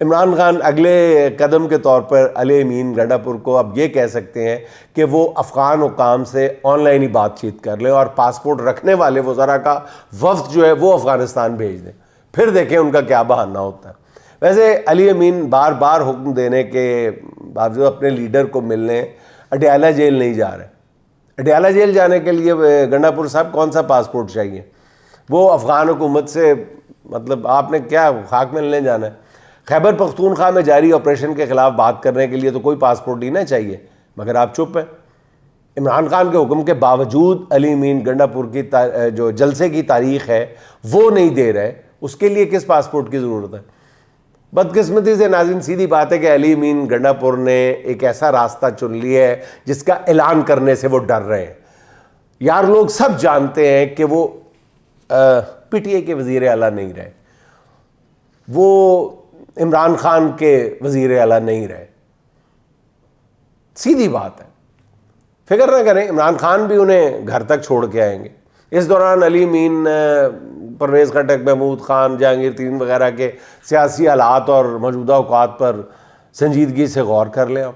عمران خان اگلے قدم کے طور پر علی امین گنڈا پور کو اب یہ کہہ سکتے ہیں کہ وہ افغان حکام سے آن لائن ہی بات چیت کر لیں اور پاسپورٹ رکھنے والے وزراء کا وفد جو ہے وہ افغانستان بھیج دیں، پھر دیکھیں ان کا کیا بہانہ ہوتا ہے۔ ویسے علی امین بار بار حکم دینے کے باوجود اپنے لیڈر کو ملنے اڈیالہ جیل نہیں جا رہے۔ اڈیالہ جیل جانے کے لیے گنڈا پور صاحب کون سا پاسپورٹ چاہیے؟ وہ افغان حکومت سے مطلب آپ نے کیا خاک میں لینے جانا ہے؟ خیبر پختونخوا میں جاری آپریشن کے خلاف بات کرنے کے لیے تو کوئی پاسپورٹ ہی نہ چاہیے، مگر آپ چپ ہیں۔ عمران خان کے حکم کے باوجود علی امین گنڈا پور کی جو جلسے کی تاریخ ہے وہ نہیں دے رہے، اس کے لیے کس پاسپورٹ کی ضرورت ہے؟ بدقسمتی سے ناظرین سیدھی بات ہے کہ علی امین گنڈا پور نے ایک ایسا راستہ چن لیا ہے جس کا اعلان کرنے سے وہ ڈر رہے ہیں۔ یار لوگ سب جانتے ہیں کہ وہ پی ٹی اے کے وزیر اعلیٰ نہیں رہے، وہ عمران خان کے وزیر اعلیٰ نہیں رہے، سیدھی بات ہے۔ فکر نہ کریں، عمران خان بھی انہیں گھر تک چھوڑ کے آئیں گے۔ اس دوران علی امین، پرویز خٹک، محمود خان، جہانگیر ترین وغیرہ کے سیاسی حالات اور موجودہ اوقات پر سنجیدگی سے غور کر لیں آپ۔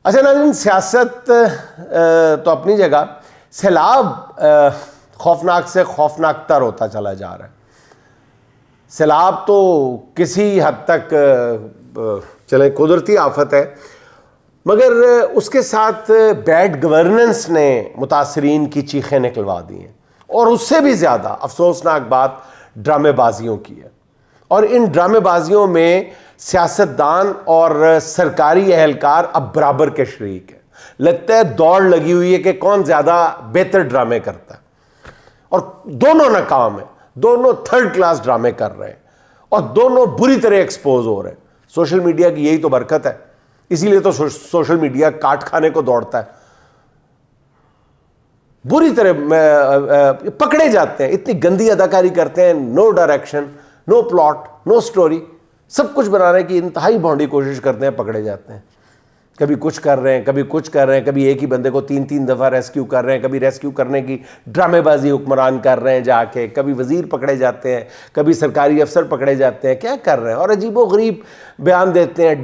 اچھا ناظرین، سیاست تو اپنی جگہ، سیلاب خوفناک سے خوفناک تر ہوتا چلا جا رہا ہے۔ سیلاب تو کسی حد تک چلے قدرتی آفت ہے، مگر اس کے ساتھ بیڈ گورننس نے متاثرین کی چیخیں نکلوا دی ہیں، اور اس سے بھی زیادہ افسوسناک بات ڈرامے بازیوں کی ہے۔ اور ان ڈرامے بازیوں میں سیاستدان اور سرکاری اہلکار اب برابر کے شریک ہیں۔ لگتا ہے دوڑ لگی ہوئی ہے کہ کون زیادہ بہتر ڈرامے کرتا ہے، اور دونوں ناکام ہیں، دونوں تھرڈ کلاس ڈرامے کر رہے ہیں، اور دونوں بری طرح ایکسپوز ہو رہے ہیں۔ سوشل میڈیا کی یہی تو برکت ہے، اسی لیے تو سوشل میڈیا کاٹ کھانے کو دوڑتا ہے۔ بری طرح پکڑے جاتے ہیں، اتنی گندی اداکاری کرتے ہیں، نو ڈائریکشن، نو پلاٹ، نو سٹوری، سب کچھ بنانے کی انتہائی بھونڈی کوشش کرتے ہیں، پکڑے جاتے ہیں۔ کبھی کچھ کر رہے ہیں، کبھی کچھ کر رہے ہیں، کبھی ایک ہی بندے کو تین دفعہ ریسکیو کر رہے ہیں، کبھی ریسکیو کرنے کی ڈرامے بازی حکمران کر رہے ہیں جا کے، کبھی وزیر پکڑے جاتے ہیں، کبھی سرکاری افسر پکڑے جاتے ہیں، کیا کر رہے ہیں؟ اور عجیب و غریب بیان دیتے ہیں،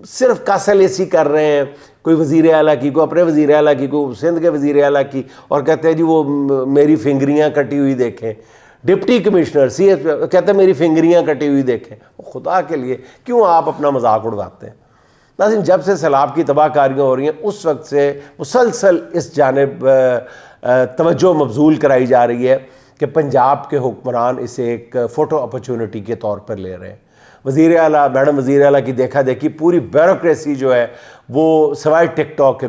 صرف کاسلیسی کر رہے ہیں، کوئی وزیر اعلیٰ کی، کوئی اپنے وزیر اعلیٰ کی، کوئی سندھ کے وزیر اعلیٰ کی، اور کہتے ہیں جی وہ میری فنگریاں کٹی ہوئی دیکھیں۔ ڈپٹی کمشنر سی ایس کہتے ہیں میری فنگریاں کٹی ہوئی دیکھیں۔ خدا کے لیے کیوں آپ اپنا مذاق اڑاتے ہیں؟ ناظرین، جب سے سیلاب کی تباہ کاریاں ہو رہی ہیں اس وقت سے مسلسل اس جانب توجہ مبذول کرائی جا رہی ہے کہ پنجاب کے حکمران اسے ایک فوٹو اپرچونٹی کے طور پر لے رہے ہیں۔ وزیر اعلیٰ، میڈم وزیر اعلیٰ کی دیکھا دیکھی پوری بیوروکریسی جو ہے وہ سوائے ٹک ٹاک کے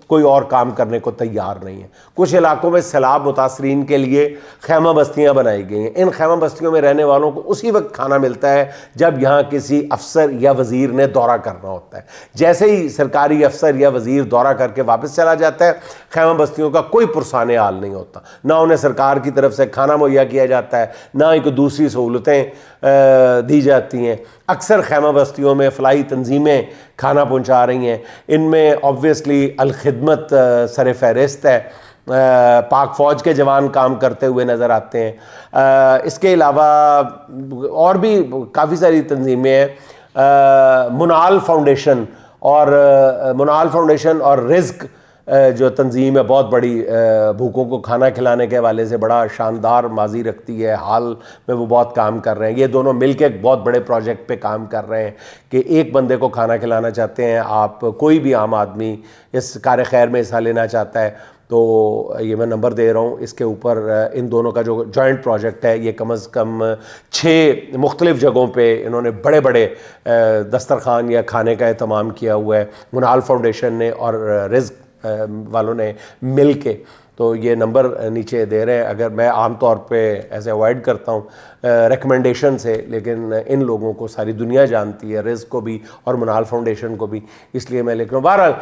کوئی اور کام کرنے کو تیار نہیں ہے۔ کچھ علاقوں میں سیلاب متاثرین کے لیے خیمہ بستیاں بنائی گئی ہیں۔ ان خیمہ بستیوں میں رہنے والوں کو اسی وقت کھانا ملتا ہے جب یہاں کسی افسر یا وزیر نے دورہ کرنا ہوتا ہے۔ جیسے ہی سرکاری افسر یا وزیر دورہ کر کے واپس چلا جاتا ہے، خیمہ بستیوں کا کوئی پرسان حال نہیں ہوتا، نہ انہیں سرکار کی طرف سے کھانا مہیا کیا جاتا ہے، نہ ہی کوئی دوسری سہولتیں دی جاتی ہیں۔ اکثر خیمہ بستیوں میں فلاحی تنظیمیں کھانا پہنچا رہی ہیں، ان میں آبویسلی الخدمت سر فہرست ہے، پاک فوج کے جوان کام کرتے ہوئے نظر آتے ہیں۔ اس کے علاوہ اور بھی کافی ساری تنظیمیں ہیں، منال فاؤنڈیشن اور رزق جو تنظیم ہے بہت بڑی، بھوکوں کو کھانا کھلانے کے حوالے سے بڑا شاندار ماضی رکھتی ہے، حال میں وہ بہت کام کر رہے ہیں۔ یہ دونوں مل کے ایک بہت بڑے پروجیکٹ پہ کام کر رہے ہیں کہ ایک بندے کو کھانا کھلانا چاہتے ہیں آپ، کوئی بھی عام آدمی اس کار خیر میں حصہ لینا چاہتا ہے تو یہ میں نمبر دے رہا ہوں، اس کے اوپر ان دونوں کا جو جوائنٹ پروجیکٹ ہے، یہ کم از کم 6 مختلف جگہوں پہ انہوں نے بڑے بڑے دسترخوان یا کھانے کا اہتمام کیا ہوا ہے، منال فاؤنڈیشن نے اور رزق والوں نے مل کے۔ تو یہ نمبر نیچے دے رہے ہیں، اگر میں عام طور پہ ایسے اوائڈ کرتا ہوں ریکمنڈیشن سے، لیکن ان لوگوں کو ساری دنیا جانتی ہے، رزق کو بھی اور منال فاؤنڈیشن کو بھی، اس لیے میں لکھ رہا ہوں۔ بہرحال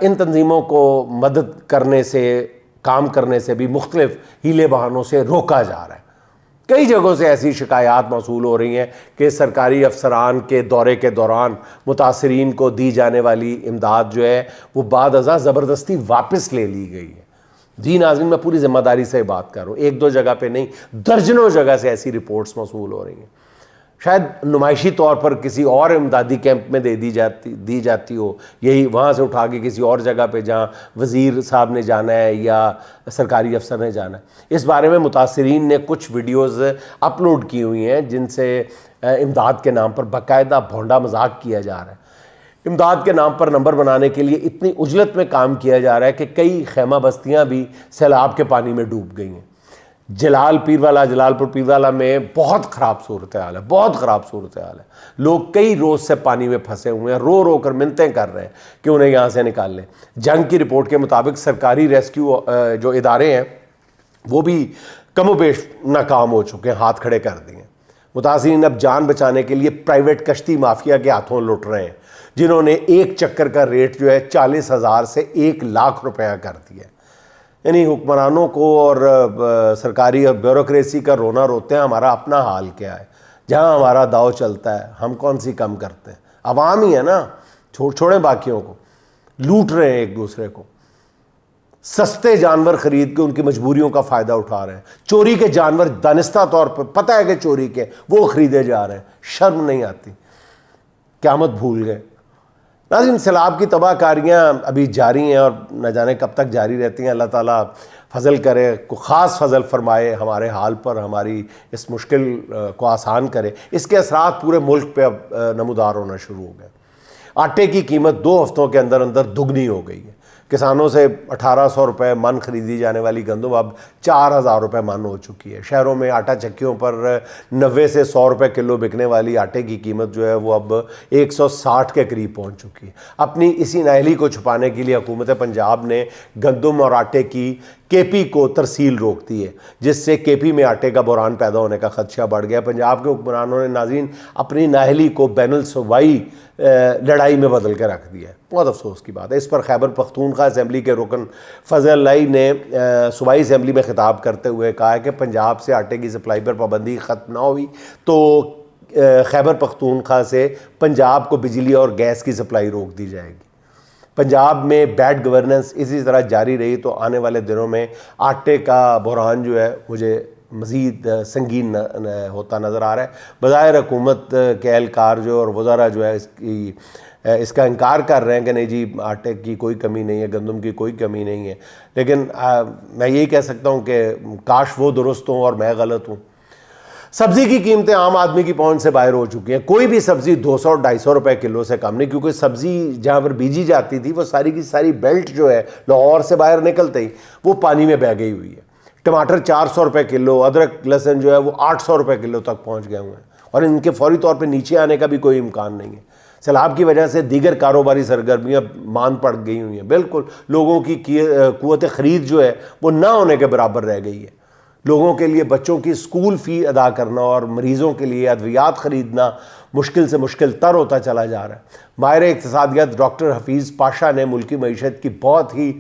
ان تنظیموں کو مدد کرنے سے، کام کرنے سے بھی مختلف ہیلے بہانوں سے روکا جا رہا ہے۔ کئی جگہوں سے ایسی شکایات موصول ہو رہی ہیں کہ سرکاری افسران کے دورے کے دوران متاثرین کو دی جانے والی امداد جو ہے وہ بعد ازاں زبردستی واپس لے لی گئی ہے۔ جی ناظرین، میں پوری ذمہ داری سے بات کر رہا ہوں، 1-2 جگہ پہ نہیں، درجنوں جگہ سے ایسی رپورٹس موصول ہو رہی ہیں۔ شاید نمائشی طور پر کسی اور امدادی کیمپ میں دی جاتی ہو، یہی وہاں سے اٹھا کے کسی اور جگہ پہ جہاں وزیر صاحب نے جانا ہے یا سرکاری افسر نے جانا ہے۔ اس بارے میں متاثرین نے کچھ ویڈیوز اپلوڈ کی ہوئی ہیں جن سے امداد کے نام پر باقاعدہ بھونڈا مذاق کیا جا رہا ہے۔ امداد کے نام پر نمبر بنانے کے لیے اتنی عجلت میں کام کیا جا رہا ہے کہ کئی خیمہ بستیاں بھی سیلاب کے پانی میں ڈوب گئی ہیں۔ جلال پور پیروالا میں بہت خراب صورتحال ہے، بہت خراب صورتحال ہے۔ لوگ کئی روز سے پانی میں پھنسے ہوئے ہیں، رو رو کر منتیں کر رہے ہیں کہ انہیں یہاں سے نکال لیں۔ جنگ کی رپورٹ کے مطابق سرکاری ریسکیو جو ادارے ہیں وہ بھی کم و بیش ناکام ہو چکے ہیں، ہاتھ کھڑے کر دیے ہیں۔ متاثرین اب جان بچانے کے لیے پرائیویٹ کشتی مافیا کے ہاتھوں لٹ رہے ہیں، جنہوں نے ایک چکر کا ریٹ جو ہے 40,000 سے 1,00,000 روپیہ کر دیا ہے۔ یعنی حکمرانوں کو اور سرکاری اور بیوروکریسی کا رونا روتے ہیں، ہمارا اپنا حال کیا ہے؟ جہاں ہمارا داؤ چلتا ہے ہم کون سی کم کرتے ہیں؟ عوام ہی ہے نا، چھوڑیں باقیوں کو، لوٹ رہے ہیں ایک دوسرے کو، سستے جانور خرید کے ان کی مجبوریوں کا فائدہ اٹھا رہے ہیں، چوری کے جانور دانستہ طور پر پتہ ہے کہ چوری کے وہ خریدے جا رہے ہیں، شرم نہیں آتی؟ قیامت بھول گئے۔ ناظرین، سیلاب کی تباہ کاریاں ابھی جاری ہیں اور نہ جانے کب تک جاری رہتی ہیں۔ اللہ تعالیٰ فضل کرے، کو خاص فضل فرمائے ہمارے حال پر، ہماری اس مشکل کو آسان کرے۔ اس کے اثرات پورے ملک پہ اب نمودار ہونا شروع ہو گئے۔ آٹے کی قیمت 2 ہفتوں کے اندر دگنی ہو گئی ہے۔ کسانوں سے 1,800 روپے من خریدی جانے والی گندم اب 4,000 روپے من ہو چکی ہے۔ شہروں میں آٹا چکیوں پر 90 سے 100 روپے کلو بکنے والی آٹے کی قیمت جو ہے وہ اب 160 کے قریب پہنچ چکی ہے۔ اپنی اسی نااہلی کو چھپانے کے لیے حکومت پنجاب نے گندم اور آٹے کی کے پی کو ترسیل روک دی ہے، جس سے کے پی میں آٹے کا بحران پیدا ہونے کا خدشہ بڑھ گیا۔ پنجاب کے حکمرانوں نے ناظرین اپنی نااہلی کو بین الصوبائی لڑائی میں بدل کے رکھ دیا ہے۔ بہت افسوس کی بات ہے۔ اس پر خیبر پختونخوا اسمبلی کے رکن فضل اللہ نے صوبائی اسمبلی میں خطاب کرتے ہوئے کہا کہ پنجاب سے آٹے کی سپلائی پر پابندی ختم نہ ہوئی تو خیبر پختونخوا سے پنجاب کو بجلی اور گیس کی سپلائی روک دی جائے گی۔ پنجاب میں بیڈ گورننس اسی طرح جاری رہی تو آنے والے دنوں میں آٹے کا بحران جو ہے مجھے مزید سنگین ہوتا نظر آ رہا ہے۔ بظاہر حکومت کے اہلکار جو اور وزراء جو ہے اس کا انکار کر رہے ہیں کہ نہیں جی آٹے کی کوئی کمی نہیں ہے، گندم کی کوئی کمی نہیں ہے، لیکن میں یہی کہہ سکتا ہوں کہ کاش وہ درست ہوں اور میں غلط ہوں۔ سبزی کی قیمتیں عام آدمی کی پہنچ سے باہر ہو چکی ہیں۔ کوئی بھی سبزی 200-250 روپے کلو سے کم نہیں، کیونکہ سبزی جہاں پر بیجی جاتی تھی وہ ساری کی ساری بیلٹ جو ہے لاہور سے باہر نکلتے ہی وہ پانی میں بہہ گئی ہوئی ہے۔ ٹماٹر 400 روپے کلو، ادرک لہسن جو ہے وہ 800 روپے کلو تک پہنچ گئے ہوئے ہیں اور ان کے فوری طور پہ نیچے آنے کا بھی کوئی امکان نہیں ہے۔ سیلاب کی وجہ سے دیگر کاروباری سرگرمیاں ماند پڑ گئی ہوئی ہیں، بالکل لوگوں کی قوت خرید جو ہے وہ نہ ہونے کے برابر رہ گئی ہے۔ لوگوں کے لیے بچوں کی اسکول فی ادا کرنا اور مریضوں کے لیے ادویات خریدنا مشکل سے مشکل تر ہوتا چلا جا رہا ہے۔ ماہر اقتصادیات ڈاکٹر حفیظ پاشا نے ملکی معیشت کی بہت ہی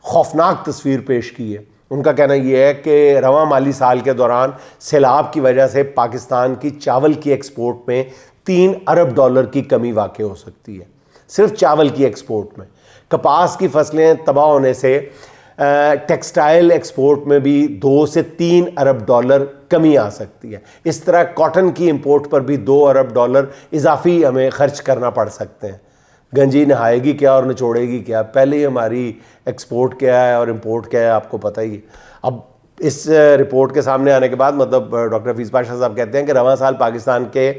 خوفناک تصویر پیش کی ہے۔ ان کا کہنا یہ ہے کہ رواں مالی سال کے دوران سیلاب کی وجہ سے پاکستان کی چاول کی ایکسپورٹ میں 3 ارب ڈالر کی کمی واقع ہو سکتی ہے، صرف چاول کی ایکسپورٹ میں۔ کپاس کی فصلیں تباہ ہونے سے ٹیکسٹائل ایکسپورٹ میں بھی 2 سے 3 ارب ڈالر کمی آ سکتی ہے۔ اس طرح کاٹن کی امپورٹ پر بھی 2 ارب ڈالر اضافی ہمیں خرچ کرنا پڑ سکتے ہیں۔ گنجی نہائے گی کیا اور نچوڑے گی کیا؟ پہلے ہی ہماری ایکسپورٹ کیا ہے اور امپورٹ کیا ہے آپ کو پتہ ہی ہے۔ اب اس رپورٹ کے سامنے آنے کے بعد مطلب ڈاکٹر حفیظ پاشا صاحب کہتے ہیں کہ رواں سال پاکستان کے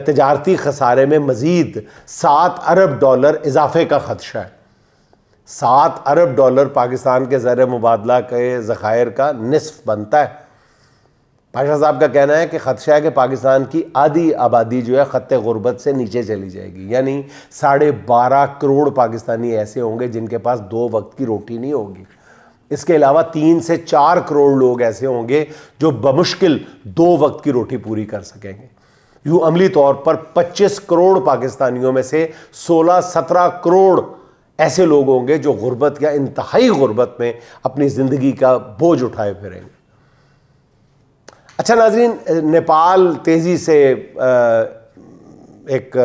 تجارتی خسارے میں مزید 7 ارب ڈالر اضافے کا خدشہ ہے۔ 7 ارب ڈالر پاکستان کے زر مبادلہ کے ذخائر کا نصف بنتا ہے۔ پاشا صاحب کا کہنا ہے کہ خدشہ ہے کہ پاکستان کی آدھی آبادی جو ہے خط غربت سے نیچے چلی جائے گی، یعنی 12.5 کروڑ پاکستانی ایسے ہوں گے جن کے پاس 2 وقت کی روٹی نہیں ہوگی۔ اس کے علاوہ 3 سے 4 کروڑ لوگ ایسے ہوں گے جو بمشکل 2 وقت کی روٹی پوری کر سکیں گے۔ یوں عملی طور پر 25 کروڑ پاکستانیوں میں سے 16-17 کروڑ ایسے لوگ ہوں گے جو غربت یا انتہائی غربت میں اپنی زندگی کا بوجھ اٹھائے پھریں گے۔ اچھا ناظرین، نیپال تیزی سے ایک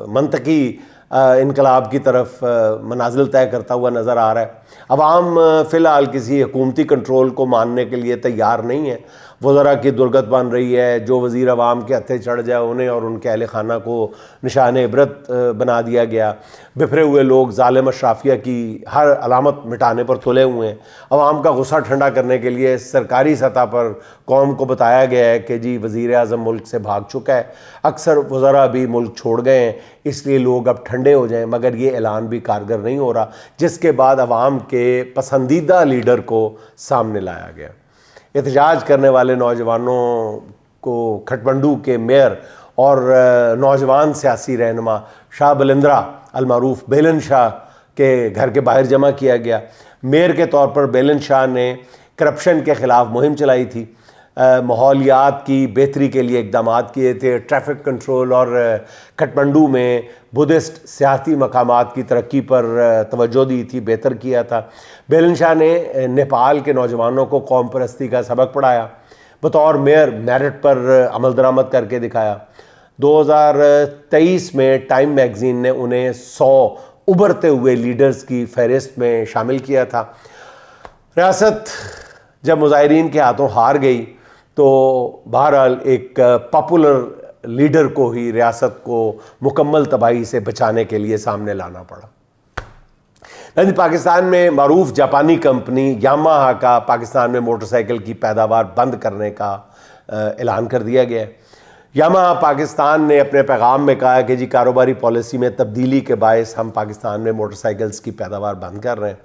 منطقی انقلاب کی طرف منازل طے کرتا ہوا نظر آ رہا ہے۔ عوام فی الحال کسی حکومتی کنٹرول کو ماننے کے لیے تیار نہیں ہے. وزراء کی درگت بن رہی ہے. جو وزیر عوام کے ہتھے چڑھ جائے انہیں اور ان کے اہل خانہ کو نشان عبرت بنا دیا گیا. بفرے ہوئے لوگ ظالم اشرافیہ کی ہر علامت مٹانے پر تلے ہوئے ہیں. عوام کا غصہ ٹھنڈا کرنے کے لیے سرکاری سطح پر قوم کو بتایا گیا ہے کہ جی وزیر اعظم ملک سے بھاگ چکا ہے. اکثر وزراء بھی ملک چھوڑ گئے ہیں, اس لیے لوگ اب ٹھنڈے ہو جائیں. مگر یہ اعلان بھی کارگر نہیں ہو رہا, جس کے بعد عوام کے پسندیدہ لیڈر کو سامنے لایا گیا. احتجاج کرنے والے نوجوانوں کو کھٹمنڈو کے میئر اور نوجوان سیاسی رہنما شاہ بلندرہ المعروف بیلن شاہ کے گھر کے باہر جمع کیا گیا. میئر کے طور پر بیلن شاہ نے کرپشن کے خلاف مہم چلائی تھی, ماحولیات کی بہتری کے لیے اقدامات کیے تھے, ٹریفک کنٹرول اور کھٹمنڈو میں بدھسٹ سیاحتی مقامات کی ترقی پر توجہ دی تھی, بہتر کیا تھا. بیلن شاہ نے نیپال کے نوجوانوں کو قوم پرستی کا سبق پڑھایا. بطور میئر میرٹ پر عمل درآمد کر کے دکھایا. 2023 میں ٹائم میگزین نے انہیں 100 ابھرتے ہوئے لیڈرز کی فہرست میں شامل کیا تھا. ریاست جب مظاہرین کے ہاتھوں ہار گئی تو بہرحال ایک پاپولر لیڈر کو ہی ریاست کو مکمل تباہی سے بچانے کے لیے سامنے لانا پڑا. پاکستان میں معروف جاپانی کمپنی یاماہا کا پاکستان میں موٹر سائیکل کی پیداوار بند کرنے کا اعلان کر دیا گیا ہے. یاماہا پاکستان نے اپنے پیغام میں کہا کہ جی کاروباری پالیسی میں تبدیلی کے باعث ہم پاکستان میں موٹر سائیکلز کی پیداوار بند کر رہے ہیں.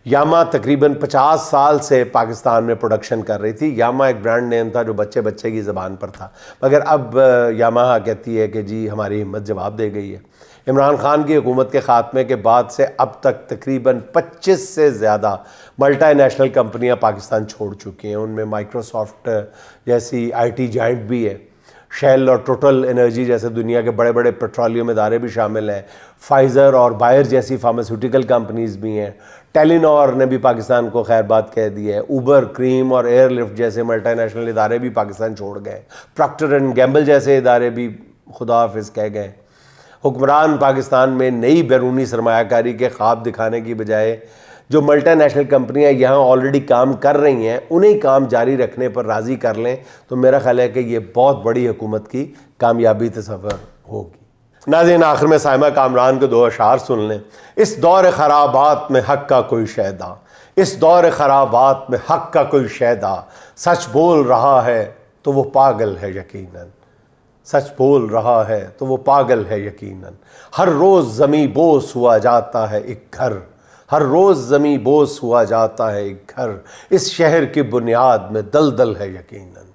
یاما تقریباً 50 سال سے پاکستان میں پروڈکشن کر رہی تھی. یاما ایک برانڈ نیم تھا جو بچے بچے کی زبان پر تھا, مگر اب یاماہا کہتی ہے کہ جی ہماری ہمت جواب دے گئی ہے. عمران خان کی حکومت کے خاتمے کے بعد سے اب تک تقریباً 25 سے زیادہ ملٹی نیشنل کمپنیاں پاکستان چھوڑ چکی ہیں. ان میں مائکروسافٹ جیسی IT جائنٹ بھی ہے, شیل اور ٹوٹل انرجی جیسے دنیا کے بڑے بڑے پیٹرولیم ادارے بھی شامل ہیں, فائزر اور بائر جیسی فارماسیوٹیکل کمپنیز بھی ہیں, ٹیلی نار نے بھی پاکستان کو خیر بات کہہ دی ہے, اوبر, کریم اور ایئر لفٹ جیسے ملٹی نیشنل ادارے بھی پاکستان چھوڑ گئے, پراکٹر اینڈ گیمبل جیسے ادارے بھی خدا حافظ کہہ گئے. حکمران پاکستان میں نئی بیرونی سرمایہ کاری کے خواب دکھانے کی بجائے جو ملٹی نیشنل کمپنیاں یہاں آلریڈی کام کر رہی ہیں انہیں کام جاری رکھنے پر راضی کر لیں تو میرا خیال ہے کہ یہ بہت بڑی حکومت کی کامیابی تصور ہوگی. ناظرین, آخر میں سائمہ کامران کے 2 اشعار سن لیں. اس دور خرابات میں حق کا کوئی شیدا, اس دور خرابات میں حق کا کوئی شیدا, سچ بول رہا ہے تو وہ پاگل ہے یقیناً, سچ بول رہا ہے تو وہ پاگل ہے یقیناً. ہر روز زمیں بوس ہوا جاتا ہے ایک گھر, ہر روز زمیں بوس ہوا جاتا ہے ایک گھر. اس شہر کی بنیاد میں دلدل ہے یقیناً,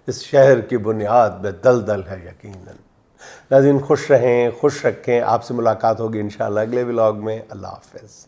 اس شہر کی بنیاد میں دلدل ہے یقیناً. ناظرین خوش رہیں, خوش رکھیں. آپ سے ملاقات ہوگی انشاءاللہ اگلے ولاگ میں. اللہ حافظ.